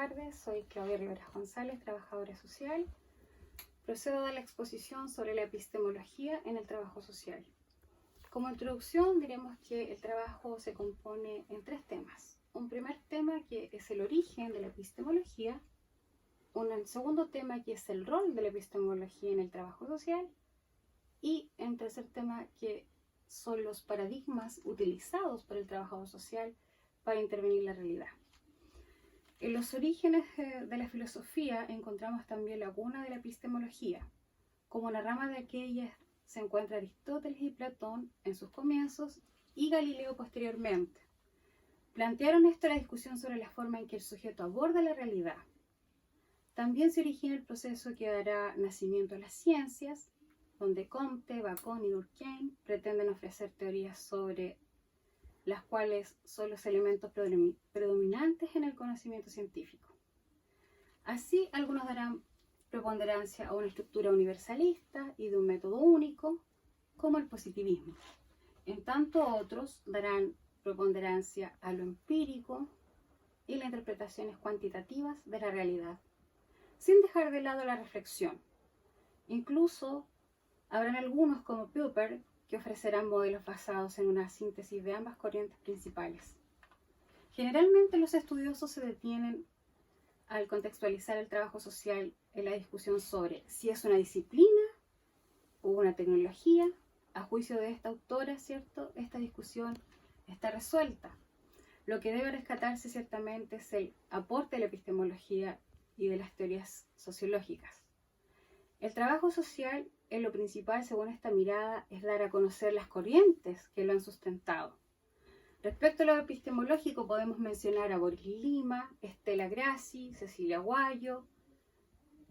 tardes, soy Claudia Rivera González, trabajadora social. Procedo a dar la exposición sobre la epistemología en el trabajo social. Como introducción diremos que el trabajo se compone en tres temas. Un primer tema que es el origen de la epistemología, un segundo tema que es el rol de la epistemología en el trabajo social y un tercer tema que son los paradigmas utilizados por el trabajador social para intervenir la realidad. En los orígenes de la filosofía encontramos también la cuna de la epistemología. Como una rama de aquella se encuentra Aristóteles y Platón en sus comienzos y Galileo posteriormente. Plantearon esto la discusión sobre la forma en que el sujeto aborda la realidad. También se origina el proceso que dará nacimiento a las ciencias, donde Comte, Bacon y Durkheim pretenden ofrecer teorías sobre las cuales son los elementos predominantes en el conocimiento científico. Así, algunos darán preponderancia a una estructura universalista y de un método único, como el positivismo. En tanto, otros darán preponderancia a lo empírico y las interpretaciones cuantitativas de la realidad, sin dejar de lado la reflexión. Incluso habrán algunos, como Popper, que ofrecerán modelos basados en una síntesis de ambas corrientes principales. Generalmente los estudiosos se detienen al contextualizar el trabajo social en la discusión sobre si es una disciplina o una tecnología. A juicio de esta autora, ¿cierto?, esta discusión está resuelta. Lo que debe rescatarse ciertamente es el aporte de la epistemología y de las teorías sociológicas. El trabajo social, en lo principal, según esta mirada, es dar a conocer las corrientes que lo han sustentado. Respecto a lo epistemológico, podemos mencionar a Boris Lima, Estela Grassi, Cecilia Guayo,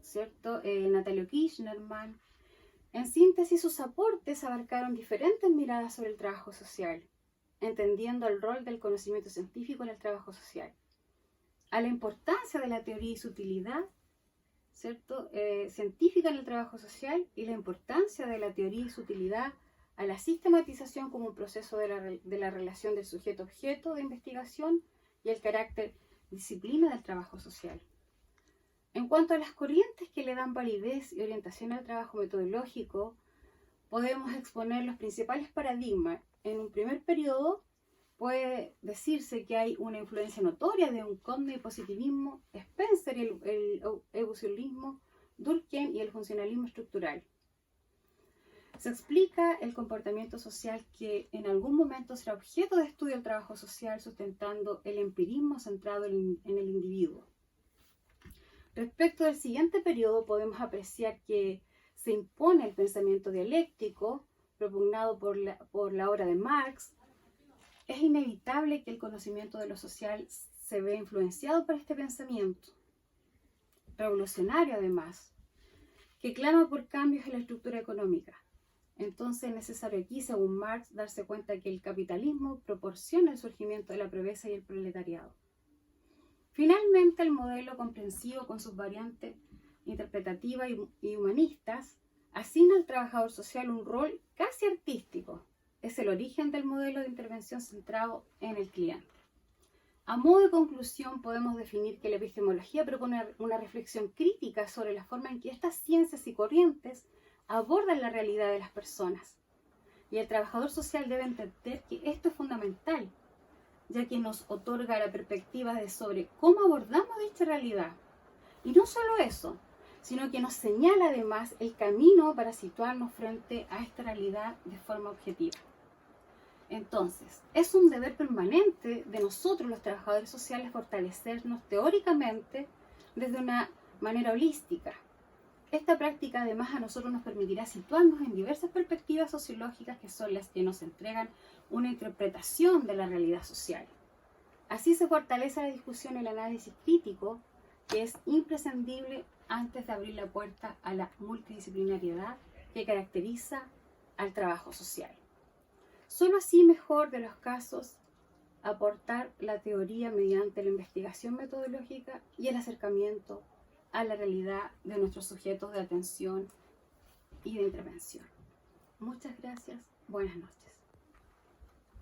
¿cierto? Natalio Kirchnerman. En síntesis, sus aportes abarcaron diferentes miradas sobre el trabajo social, entendiendo el rol del conocimiento científico en el trabajo social, a la importancia de la teoría y su utilidad, ¿cierto?, científica en el trabajo social y la importancia de la teoría y su utilidad a la sistematización como un proceso de la relación del sujeto-objeto de investigación y el carácter disciplina del trabajo social. En cuanto a las corrientes que le dan validez y orientación al trabajo metodológico, podemos exponer los principales paradigmas. En un primer periodo puede decirse que hay una influencia notoria de un Comte y positivismo, Spencer y el evolucionismo, Durkheim y el funcionalismo estructural. Se explica el comportamiento social que en algún momento será objeto de estudio del trabajo social, sustentando el empirismo centrado en el individuo. Respecto del siguiente periodo, podemos apreciar que se impone el pensamiento dialéctico, propugnado por la obra de Marx. Es inevitable que el conocimiento de lo social se vea influenciado por este pensamiento, revolucionario además, que clama por cambios en la estructura económica. Entonces es necesario aquí, según Marx, darse cuenta que el capitalismo proporciona el surgimiento de la pobreza y el proletariado. Finalmente, el modelo comprensivo con sus variantes interpretativas y humanistas asigna al trabajador social un rol casi artístico. Es el origen del modelo de intervención centrado en el cliente. A modo de conclusión, podemos definir que la epistemología propone una reflexión crítica sobre la forma en que estas ciencias y corrientes abordan la realidad de las personas. Y el trabajador social debe entender que esto es fundamental, ya que nos otorga la perspectiva de sobre cómo abordamos dicha realidad. Y no solo eso, sino que nos señala además el camino para situarnos frente a esta realidad de forma objetiva. Entonces, es un deber permanente de nosotros los trabajadores sociales fortalecernos teóricamente desde una manera holística. Esta práctica además a nosotros nos permitirá situarnos en diversas perspectivas sociológicas que son las que nos entregan una interpretación de la realidad social. Así se fortalece la discusión y el análisis crítico, que es imprescindible antes de abrir la puerta a la multidisciplinariedad que caracteriza al trabajo social. Solo así, mejor de los casos, aportar la teoría mediante la investigación metodológica y el acercamiento a la realidad de nuestros sujetos de atención y de intervención. Muchas gracias. Buenas noches.